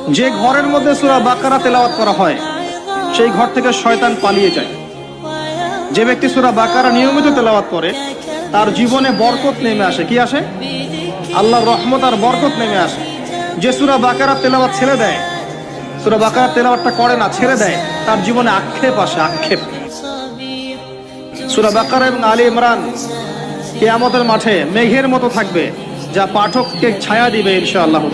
যে ঘরের মধ্যে সূরা বাকারা তেলাওয়াত করা হয় সেই ঘর থেকে শয়তান পালিয়ে যায়। যে ব্যক্তি সূরা বাকারা নিয়মিত তেলাওয়াত করে তার জীবনে বরকত নেমে আসে। কি আসে? আল্লাহর রহমত আর বরকত নেমে আসে। যে সূরা বাকারা তেলাওয়াত ছেড়ে দেয়, সূরা বাকারা তেলাওয়াতটা করে না, ছেড়ে দেয়, তার জীবনে আক্ষেপ আসে, আক্ষেপ। সূরা বাকারা এবং আলী ইমরান কিয়ামতের মাঠে মেঘের মতো থাকবে, যা পাঠককে ছায়া দিবে ইনশাআল্লাহ।